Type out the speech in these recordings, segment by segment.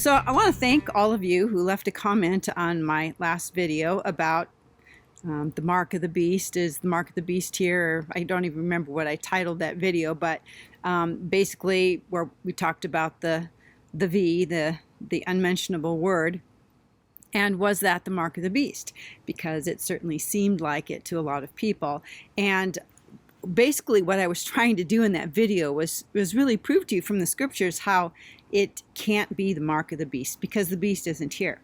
So I want to thank all of you who left a comment on my last video about the mark of the beast. Is the mark of the beast here? I don't even remember what I titled that video, but basically where we talked about the V, the unmentionable word, and was that the mark of the beast? Because it certainly seemed like it to a lot of people. And basically what I was trying to do in that video was really prove to you from the scriptures how it can't be the mark of the beast, because the beast isn't here.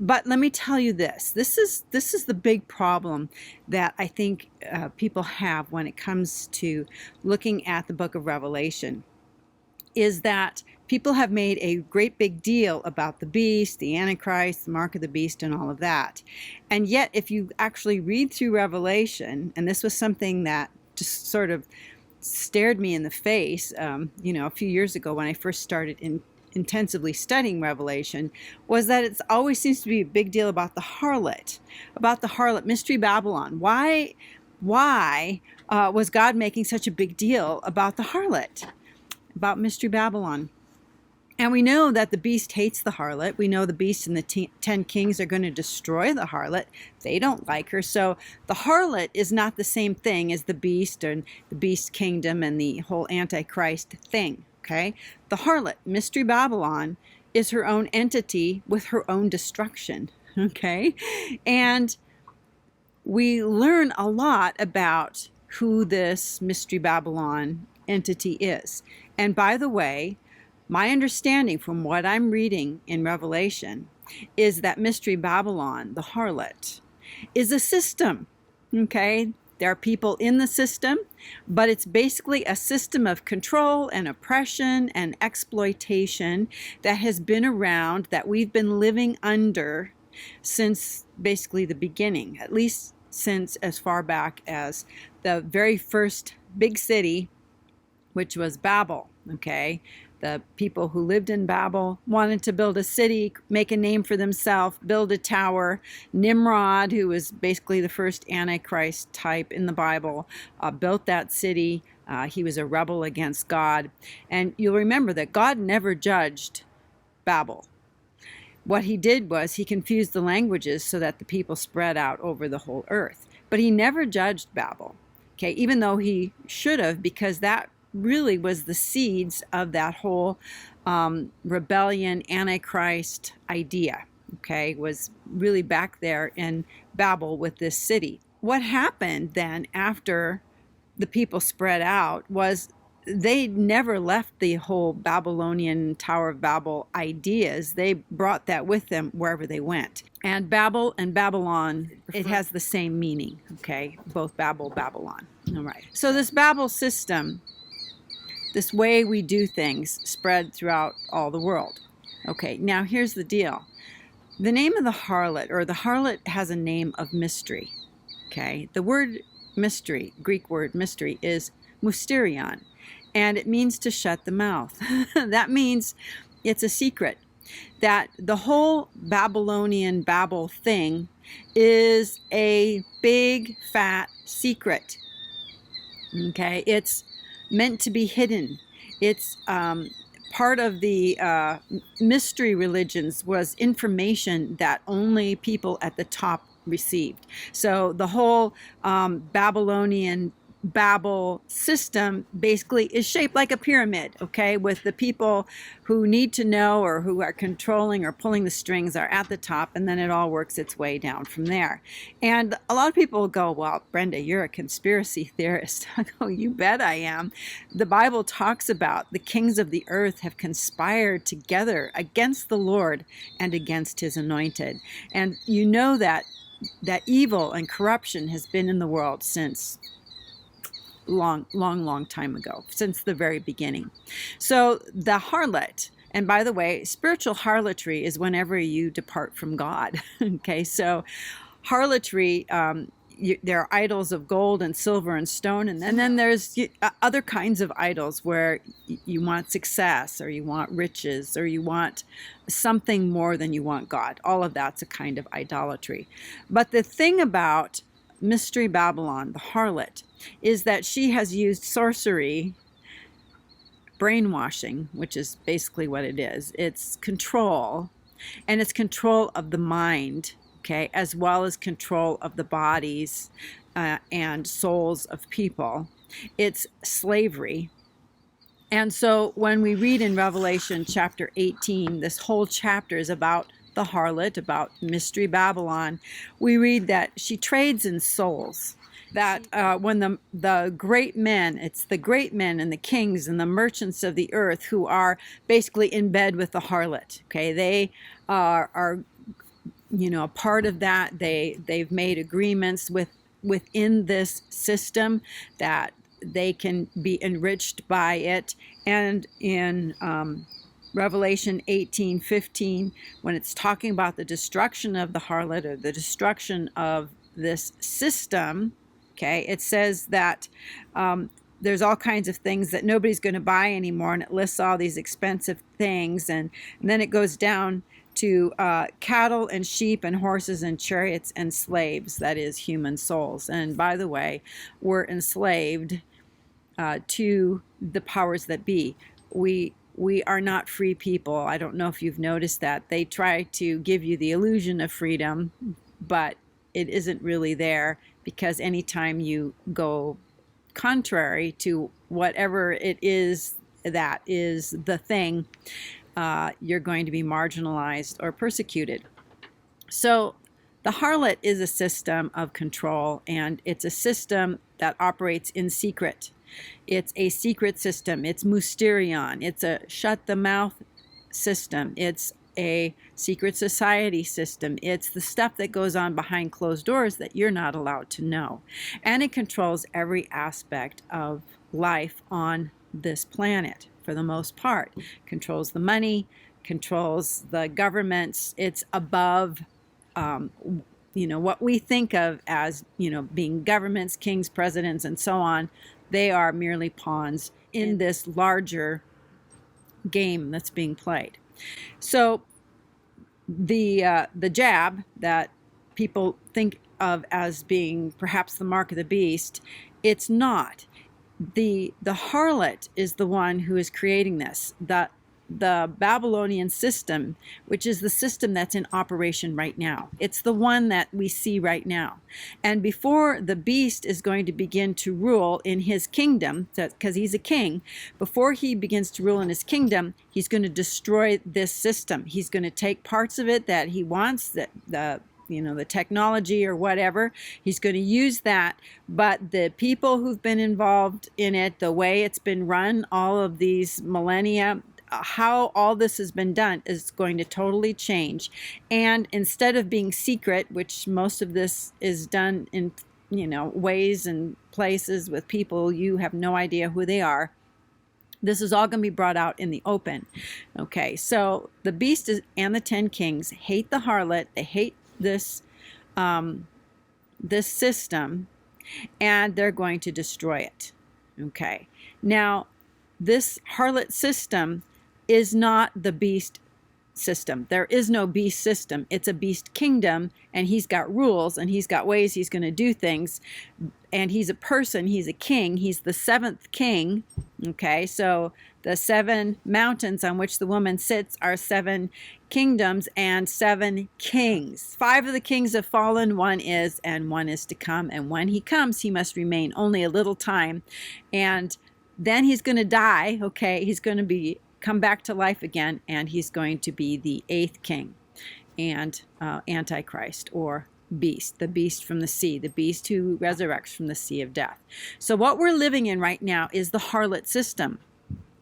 But let me tell you this. This is the big problem that I think people have when it comes to looking at the book of Revelation, is that people have made a great big deal about the beast, the Antichrist, the mark of the beast, and all of that. And yet, if you actually read through Revelation, and this was something that just sort of stared me in the face, a few years ago when I first started intensively studying Revelation, was that it always seems to be a big deal about the harlot, Mystery Babylon. Why was God making such a big deal about the harlot, about Mystery Babylon? And we know that the beast hates the harlot. We know the beast and the 10 kings are going to destroy the harlot. They don't like her. So the harlot is not the same thing as the beast and the beast kingdom and the whole Antichrist thing. Okay? The harlot, Mystery Babylon, is her own entity with her own destruction. Okay? And we learn a lot about who this Mystery Babylon entity is. And by the way, my understanding from what I'm reading in Revelation is that Mystery Babylon, the harlot, is a system. Okay? There are people in the system, but it's basically a system of control and oppression and exploitation that has been around, that we've been living under since basically the beginning, at least since as far back as the very first big city, which was Babel. Okay? The people who lived in Babel wanted to build a city, make a name for themselves, build a tower. Nimrod, who was basically the first Antichrist type in the Bible, built that city. He was a rebel against God. And you'll remember that God never judged Babel. What he did was he confused the languages so that the people spread out over the whole earth. But he never judged Babel, okay, even though he should have, because that really was the seeds of that whole rebellion, Antichrist idea, okay, was really back there in Babel with this city. What happened then after the people spread out was they never left the whole Babylonian Tower of Babel ideas. They brought that with them wherever they went. And Babel and Babylon, it has the same meaning, okay, both Babel, Babylon. All right. So this Babel system, this way we do things, spread throughout all the world. Okay, now here's the deal. The name of the harlot, or the harlot, has a name of mystery. Okay, the word mystery, Greek word mystery, is mysterion, and it means to shut the mouth. That means it's a secret. That the whole Babylonian Babel thing is a big fat secret. Okay, it's meant to be hidden. It's part of the mystery religions was information that only people at the top received. So the whole Babylonian Babel system basically is shaped like a pyramid, okay, with the people who need to know or who are controlling or pulling the strings are at the top, and then it all works its way down from there. And a lot of people go, well, Brenda, you're a conspiracy theorist. I go, you bet I am. The Bible talks about the kings of the earth have conspired together against the Lord and against his anointed. And you know that evil and corruption has been in the world since long time ago, since the very beginning. So the harlot, and by the way, spiritual harlotry is whenever you depart from God. Okay, so harlotry, there are idols of gold and silver and stone, and then there's other kinds of idols where you want success, or you want riches, or you want something more than you want God. All of that's a kind of idolatry. But the thing about Mystery Babylon, the harlot, is that she has used sorcery brainwashing, which is basically what it is. It's control, and it's control of the mind, okay, as well as control of the bodies and souls of people. It's slavery. And so when we read in Revelation chapter 18, this whole chapter is about the harlot, about Mystery Babylon. We read that she trades in souls. That when the great men, it's the great men and the kings and the merchants of the earth who are basically in bed with the harlot. Okay, they are a part of that. They've made agreements within this system that they can be enriched by it. And in Revelation 18:15, when it's talking about the destruction of the harlot, or the destruction of this system, okay, it says that there's all kinds of things that nobody's going to buy anymore, and it lists all these expensive things, and then it goes down to cattle and sheep and horses and chariots and slaves, that is, human souls. And by the way, we're enslaved to the powers that be. We are not free people. I don't know if you've noticed that. They try to give you the illusion of freedom, but it isn't really there, because anytime you go contrary to whatever it is that is the thing, you're going to be marginalized or persecuted. So the harlot is a system of control, and it's a system that operates in secret. It's a secret system. It's mysterion. It's a shut the mouth system. It's a secret society system. It's the stuff that goes on behind closed doors that you're not allowed to know. And it controls every aspect of life on this planet, for the most part. Controls the money, controls the governments. It's above what we think of as being governments, kings, presidents, and so on. They are merely pawns in this larger game that's being played. So the jab that people think of as being perhaps the mark of the beast, it's not. The harlot is the one who is creating this. The Babylonian system, which is the system that's in operation right now. It's the one that we see right now. And before the beast is going to begin to rule in his kingdom, because he's a king, before he begins to rule in his kingdom, he's going to destroy this system. He's going to take parts of it that he wants, the technology or whatever. He's going to use that, but the people who've been involved in it, the way it's been run, all of these millennia, how all this has been done is going to totally change. And instead of being secret, which most of this is done in ways and places with people you have no idea who they are, this is all going to be brought out in the open. Okay, so the beast and the 10 kings hate the harlot. They hate this system, and they're going to destroy it. Okay, now this harlot system is not the beast system. There is no beast system. It's a beast kingdom, and he's got rules, and he's got ways he's going to do things, and he's a person. He's a king. He's the 7th king. Okay, so the 7 mountains on which the woman sits are 7 kingdoms and 7 kings. 5 of the kings have fallen, 1 is, and 1 is to come. And when he comes, he must remain only a little time, and then he's going to die. Okay, he's going to come back to life again, and he's going to be the 8th king and Antichrist, or beast, the beast from the sea, the beast who resurrects from the sea of death. So what we're living in right now is the harlot system.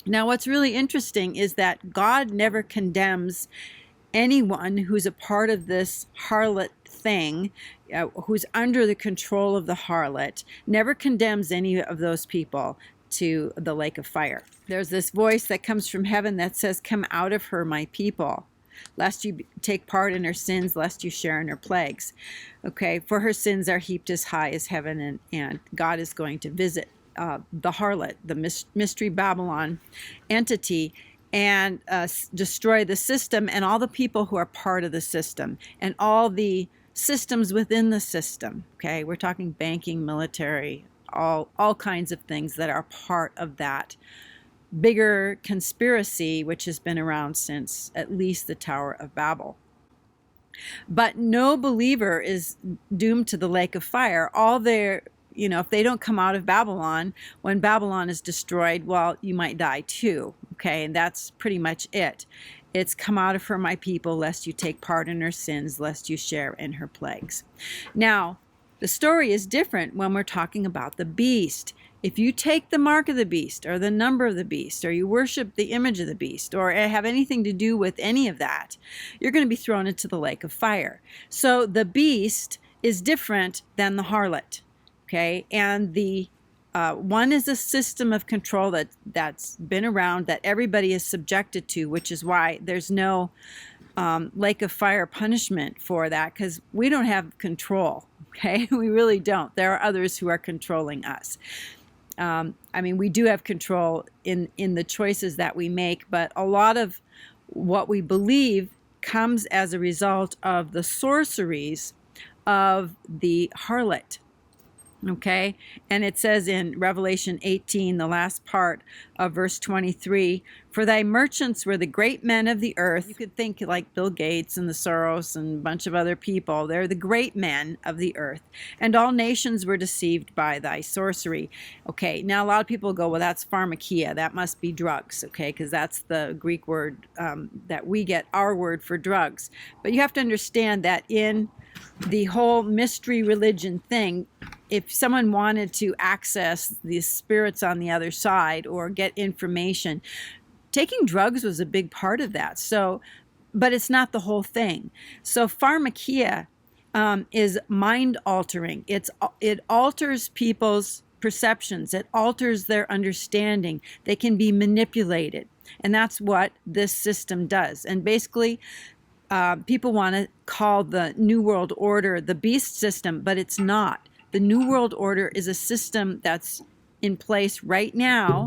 Now, what's really interesting is that God never condemns anyone who's a part of this harlot thing, who's under the control of the harlot, never condemns any of those people to the lake of fire. There's this voice that comes from heaven that says, "Come out of her, my people, lest you take part in her sins, lest you share in her plagues." Okay, for her sins are heaped as high as heaven, and God is going to visit the harlot, the Mystery Babylon entity, and destroy the system and all the people who are part of the system and all the systems within the system. Okay, we're talking banking, military, all kinds of things that are part of that bigger conspiracy which has been around since at least the Tower of Babel. But no believer is doomed to the lake of fire. All their, if they don't come out of Babylon, when Babylon is destroyed, well, you might die too. Okay, and that's pretty much it. It's come out of her, my people, lest you take part in her sins, lest you share in her plagues. Now, the story is different when we're talking about the beast. If you take the mark of the beast or the number of the beast, or you worship the image of the beast, or have anything to do with any of that, you're going to be thrown into the lake of fire. So the beast is different than the harlot, okay? And the one is a system of control that's been around, that everybody is subjected to, which is why there's no lake of fire punishment for that, because we don't have control, okay? We really don't. There are others who are controlling us. I mean, we do have control in the choices that we make, but a lot of what we believe comes as a result of the sorceries of the harlot. Okay, and it says in Revelation 18, the last part of verse 23, for thy merchants were the great men of the earth. You could think like Bill Gates and the Soros and a bunch of other people. They're the great men of the earth. And all nations were deceived by thy sorcery. Okay, now a lot of people go, well, that's pharmakia. That must be drugs, okay, because that's the Greek word that we get our word for drugs. But you have to understand that in the whole mystery religion thing, if someone wanted to access the spirits on the other side or get information, taking drugs was a big part of that. So, but it's not the whole thing. So pharmakia is mind altering. It alters people's perceptions. It alters their understanding. They can be manipulated. And that's what this system does. And basically, people want to call the New World Order the beast system, but it's not. The New World Order is a system that's in place right now,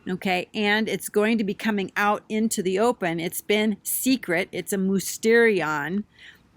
okay, and it's going to be coming out into the open. It's been secret. It's a mysterion,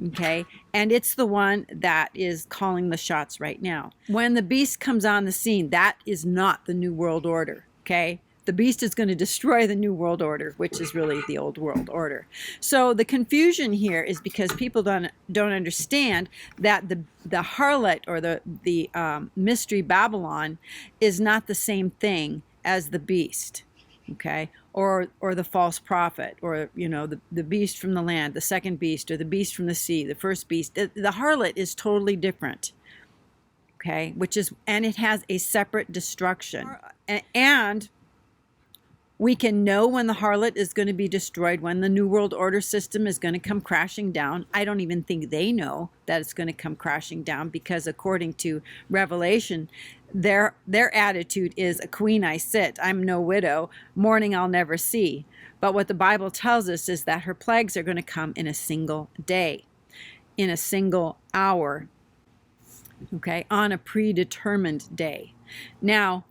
okay, and it's the one that is calling the shots right now. When the beast comes on the scene, that is not the New World Order, okay? The beast is going to destroy the New World Order, which is really the Old World Order. So the confusion here is because people don't understand that the harlot or the mystery Babylon is not the same thing as the beast, okay, or the false prophet, or the beast from the land, the second beast, or the beast from the sea, the first beast. The harlot is totally different, okay, and it has a separate destruction. And we can know when the harlot is going to be destroyed, when the New World Order system is going to come crashing down. I don't even think they know that it's going to come crashing down, because according to Revelation, their attitude is, a queen I sit, I'm no widow, mourning I'll never see. But what the Bible tells us is that her plagues are going to come in a single day, in a single hour, okay, on a predetermined day. Now,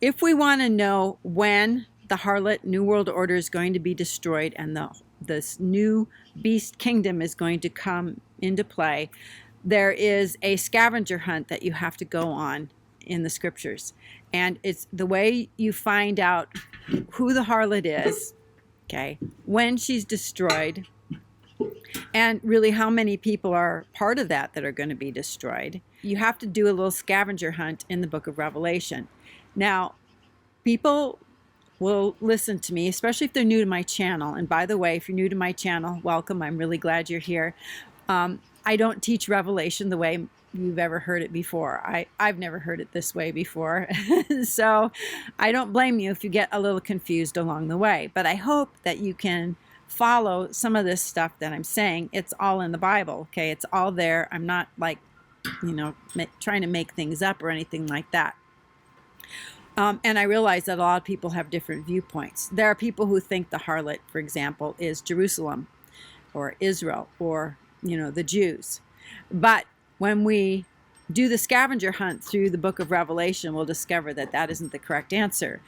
if we want to know when the harlot New World Order is going to be destroyed and this new beast kingdom is going to come into play, there is a scavenger hunt that you have to go on in the scriptures. And it's the way you find out who the harlot is, okay, when she's destroyed, and really how many people are part of that are going to be destroyed. You have to do a little scavenger hunt in the book of Revelation. Now, people will listen to me, especially if they're new to my channel. And by the way, if you're new to my channel, welcome. I'm really glad you're here. I don't teach Revelation the way you've ever heard it before. I've never heard it this way before. So I don't blame you if you get a little confused along the way. But I hope that you can follow some of this stuff that I'm saying. It's all in the Bible, okay? It's all there. I'm not like, trying to make things up or anything like that. And I realize that a lot of people have different viewpoints. There are people who think the harlot, for example, is Jerusalem or Israel or, the Jews. But when we do the scavenger hunt through the book of Revelation, we'll discover that that isn't the correct answer.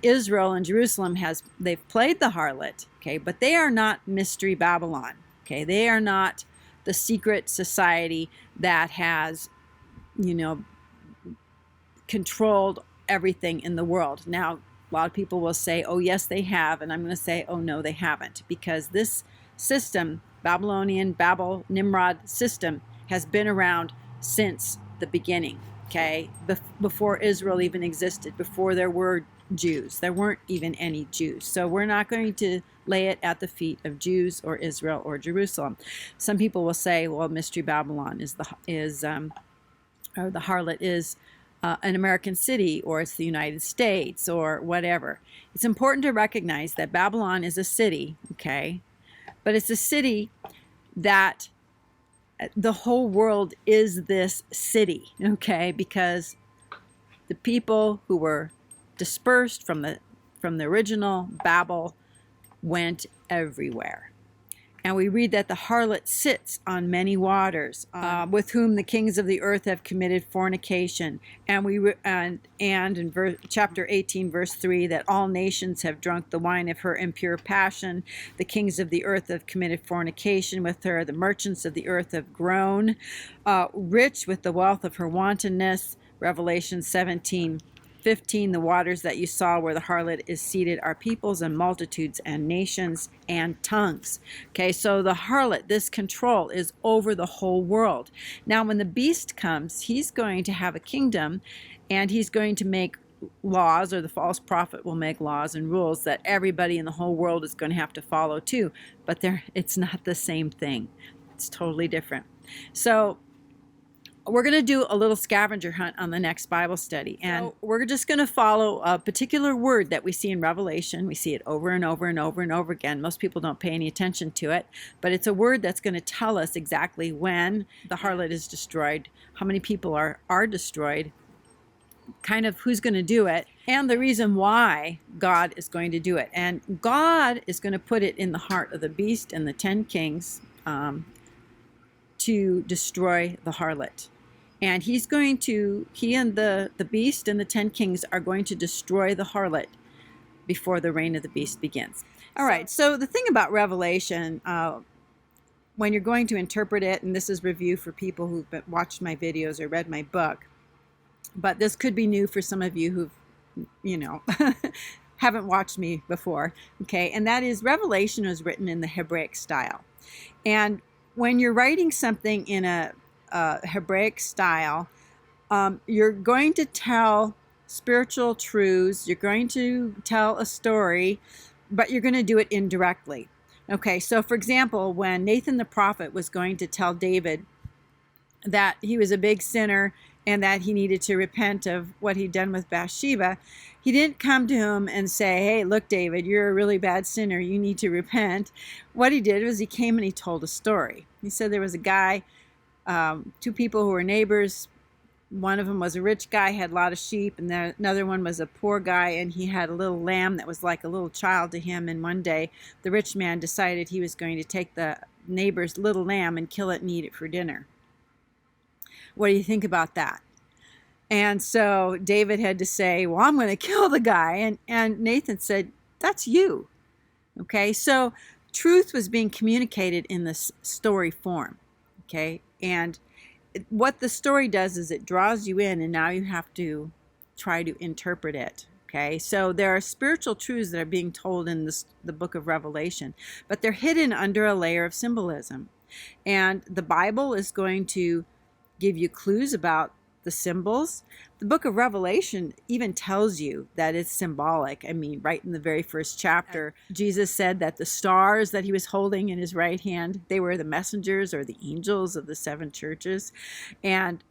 Israel and Jerusalem they've played the harlot, okay, but they are not Mystery Babylon, okay? They are not the secret society that has, controlled everything in the world. Now, A lot of people will say, oh, yes, they have. And I'm going to say, oh, no, they haven't. Because this system, Babylonian, Babel, Nimrod system, has been around since the beginning, okay? Before Israel even existed, before there were Jews. There weren't even any Jews. So we're not going to lay it at the feet of Jews or Israel or Jerusalem. Some people will say, well, Mystery Babylon or the harlot is an American city, or it's the United States, or whatever. It's important to recognize that Babylon is a city, okay? But it's a city that the whole world is this city, okay? Because the people who were dispersed from the original Babel went everywhere. And we read that the harlot sits on many waters, with whom the kings of the earth have committed fornication. And in chapter 18, verse 3, that all nations have drunk the wine of her impure passion. The kings of the earth have committed fornication with her. The merchants of the earth have grown rich with the wealth of her wantonness. Revelation 17:15, the waters that you saw where the harlot is seated are peoples and multitudes and nations and tongues. Okay, so the harlot, this control is over the whole world. Now, when the beast comes, he's going to have a kingdom, and he's going to make laws, or the false prophet will make laws and rules that everybody in the whole world is going to have to follow too. But it's not the same thing. It's totally different. So we're going to do a little scavenger hunt on the next Bible study. And we're just going to follow a particular word that we see in Revelation. We see it over and over and over and over again. Most people don't pay any attention to it. But it's a word that's going to tell us exactly when the harlot is destroyed, how many people are destroyed, kind of who's going to do it, and the reason why God is going to do it. And God is going to put it in the heart of the beast and the 10 kings to destroy the harlot. And he and the beast and the 10 kings are going to destroy the harlot before the reign of the beast begins. All right, so the thing about Revelation, when you're going to interpret it, and this is review for people who've watched my videos or read my book, but this could be new for some of you who've, haven't watched me before, okay? And that is, Revelation was written in the Hebraic style. And when you're writing something in a Hebraic style, you're going to tell spiritual truths, you're going to tell a story, but you're going to do it indirectly. Okay, so for example, when Nathan the prophet was going to tell David that he was a big sinner and that he needed to repent of what he'd done with Bathsheba, he didn't come to him and say, hey, look, David, you're a really bad sinner, you need to repent. What he did was he came and he told a story. He said there was a guy, two people who were neighbors. One of them was a rich guy, had a lot of sheep, and another one was a poor guy, and he had a little lamb that was like a little child to him. And one day, the rich man decided he was going to take the neighbor's little lamb and kill it and eat it for dinner. What do you think about that? And so David had to say, well, I'm going to kill the guy. And Nathan said, that's you. Okay, so truth was being communicated in this story form. Okay, and what the story does is it draws you in, and now you have to try to interpret it. Okay, so there are spiritual truths that are being told in the book of Revelation, but they're hidden under a layer of symbolism. And the Bible is going to give you clues about the symbols. The book of Revelation even tells you that it's symbolic. I mean, right in the very first chapter, Jesus said that the stars that he was holding in his right hand, they were the messengers or the angels of the 7 churches, and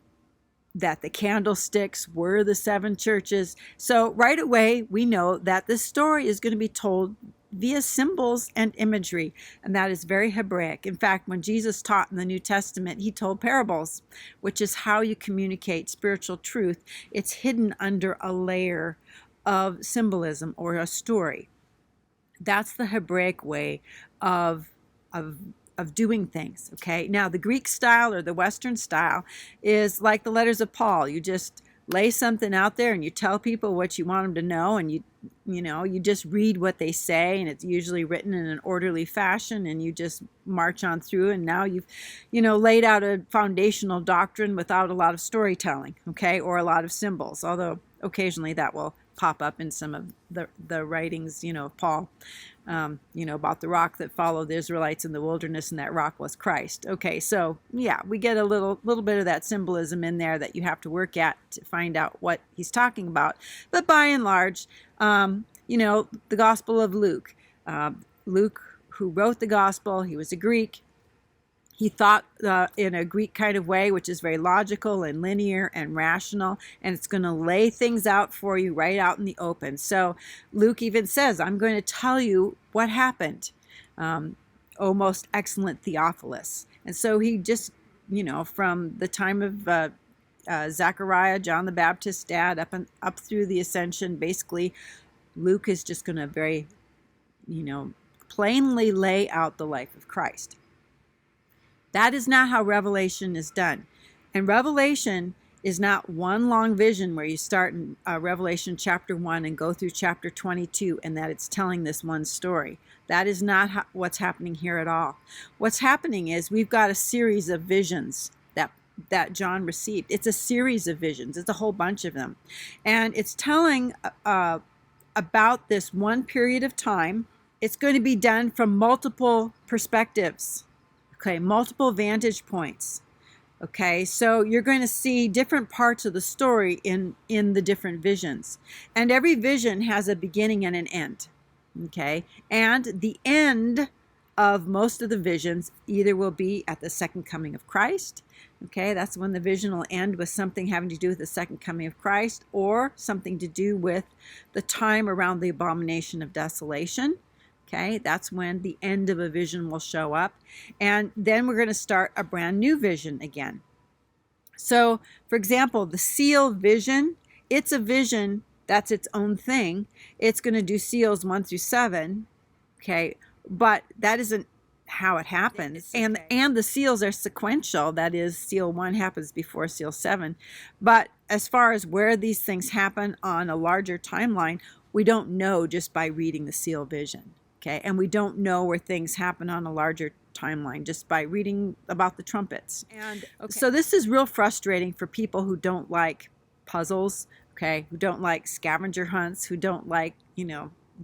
that the candlesticks were the 7 churches. So right away, we know that this story is going to be told via symbols and imagery, and that is very Hebraic. In fact, when Jesus taught in the New Testament, he told parables, which is how you communicate spiritual truth. It's hidden under a layer of symbolism or a story. That's the Hebraic way of doing things, okay? Now, the Greek style or the Western style is like the letters of Paul. You just lay something out there and you tell people what you want them to know, and you just read what they say, and it's usually written in an orderly fashion, and you just march on through, and now you've laid out a foundational doctrine without a lot of storytelling, okay, or a lot of symbols, although occasionally that will pop up in some of the writings, of Paul, about the rock that followed the Israelites in the wilderness, and that rock was Christ. Okay, so yeah, we get a little bit of that symbolism in there that you have to work at to find out what he's talking about. But by and large, the Gospel of Luke. Luke, who wrote the Gospel, he was a Greek. He thought in a Greek kind of way, which is very logical and linear and rational, and it's going to lay things out for you right out in the open. So Luke even says, I'm going to tell you what happened, O most excellent Theophilus. And so he just, from the time of Zechariah, John the Baptist's dad, up through the ascension, basically, Luke is just going to very, plainly lay out the life of Christ. That is not how Revelation is done. And Revelation is not one long vision where you start in Revelation chapter 1 and go through chapter 22 and that it's telling this one story. That is not what's happening here at all. What's happening is we've got a series of visions that John received. It's a series of visions. It's a whole bunch of them. And it's telling about this one period of time. It's going to be done from multiple perspectives. Okay, multiple vantage points. Okay, so you're going to see different parts of the story in the different visions. And every vision has a beginning and an end. Okay, and the end of most of the visions either will be at the second coming of Christ. Okay, that's when the vision will end with something having to do with the second coming of Christ, or something to do with the time around the abomination of desolation. Okay, that's when the end of a vision will show up. And then we're going to start a brand new vision again. So, for example, the seal vision, it's a vision that's its own thing. It's going to do seals 1 through 7. Okay, but that isn't how it happens. And the seals are sequential. That is, seal 1 happens before seal 7. But as far as where these things happen on a larger timeline, we don't know just by reading the seal vision. Okay, and we don't know where things happen on a larger timeline just by reading about the trumpets. And so this is real frustrating for people who don't like puzzles, okay, who don't like scavenger hunts, who don't like,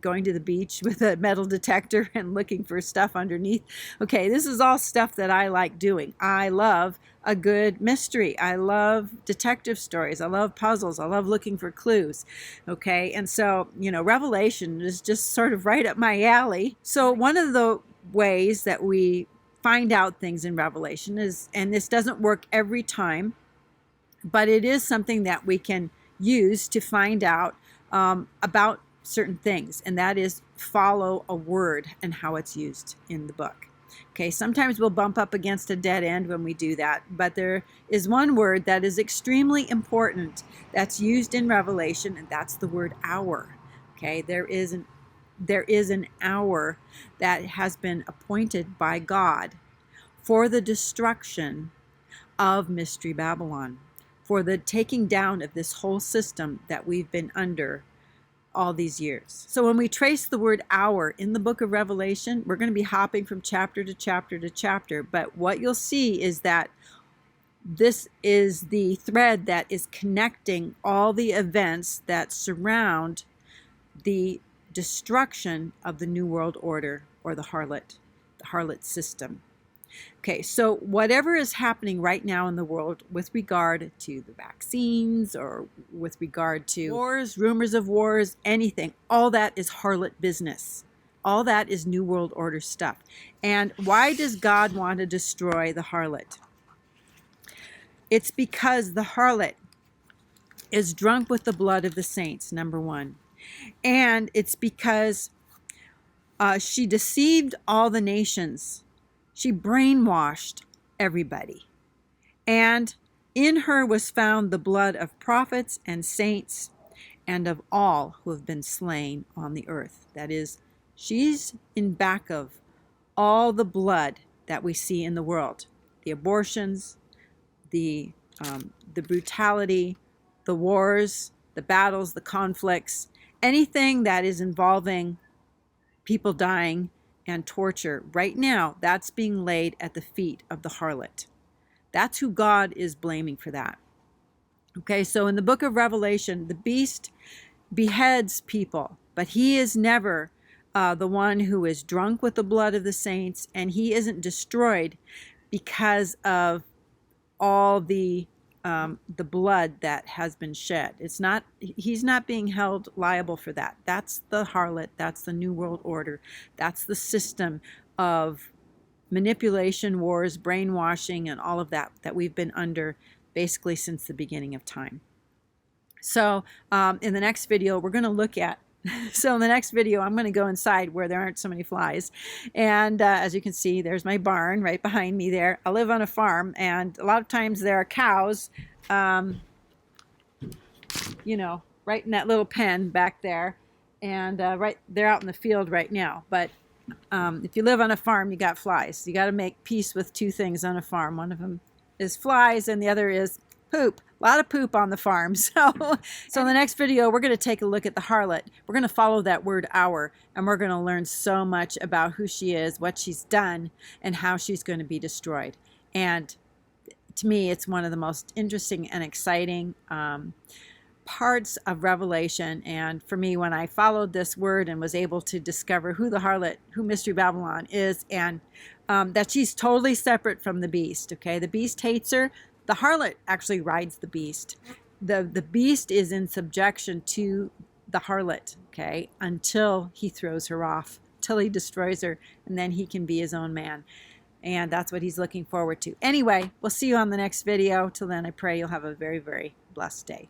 going to the beach with a metal detector and looking for stuff underneath. Okay, this is all stuff that I like doing. I love a good mystery. I love detective stories. I love puzzles. I love looking for clues. Okay, and so, Revelation is just sort of right up my alley. So one of the ways that we find out things in Revelation is, and this doesn't work every time, but it is something that we can use to find out about certain things, and that is follow a word and how it's used in the book. Okay, sometimes we'll bump up against a dead end when we do that, but there is one word that is extremely important that's used in Revelation, and that's the word hour. Okay, there is an hour that has been appointed by God for the destruction of Mystery Babylon, for the taking down of this whole system that we've been under all these years. So when we trace the word hour in the book of Revelation, we're going to be hopping from chapter to chapter to chapter. But what you'll see is that this is the thread that is connecting all the events that surround the destruction of the New World Order, or the Harlot system. Okay, so whatever is happening right now in the world with regard to the vaccines, or with regard to wars, rumors of wars, anything, all that is harlot business. All that is New World Order stuff. And why does God want to destroy the harlot? It's because the harlot is drunk with the blood of the saints, number one. And it's because she deceived all the nations. She brainwashed everybody. And in her was found the blood of prophets and saints and of all who have been slain on the earth. That is, she's in back of all the blood that we see in the world. The abortions, the brutality, the wars, the battles, the conflicts, anything that is involving people dying and torture. Right now, that's being laid at the feet of the harlot. That's who God is blaming for that. Okay, so in the book of Revelation, the beast beheads people, but he is never the one who is drunk with the blood of the saints, and he isn't destroyed because of all the blood that has been shed. It's not, he's not being held liable for that. That's the harlot. That's the New World Order. That's the system of manipulation, wars, brainwashing, and all of that that we've been under basically since the beginning of time. So in the next video, we're going to look at, so in the next video, I'm going to go inside where there aren't so many flies. And as you can see, there's my barn right behind me there. I live on a farm, and a lot of times there are cows, you know, right in that little pen back there. And right, they're out in the field right now. But if you live on a farm, you got flies. You got to make peace with two things on a farm. One of them is flies, and the other is poop. A lot of poop on the farm. So in the next video, we're going to take a look at the harlot. We're going to follow that word "our," and we're going to learn so much about who she is, what she's done, and how she's going to be destroyed. And to me, it's one of the most interesting and exciting parts of Revelation. And for me, when I followed this word and was able to discover who the harlot, who Mystery Babylon is, and that she's totally separate from the beast. Okay, the beast hates her. The harlot actually rides the beast. The beast is in subjection to the harlot, okay, until he throws her off, till he destroys her, and then he can be his own man. And that's what he's looking forward to. Anyway, we'll see you on the next video. Till then, I pray you'll have a very, very blessed day.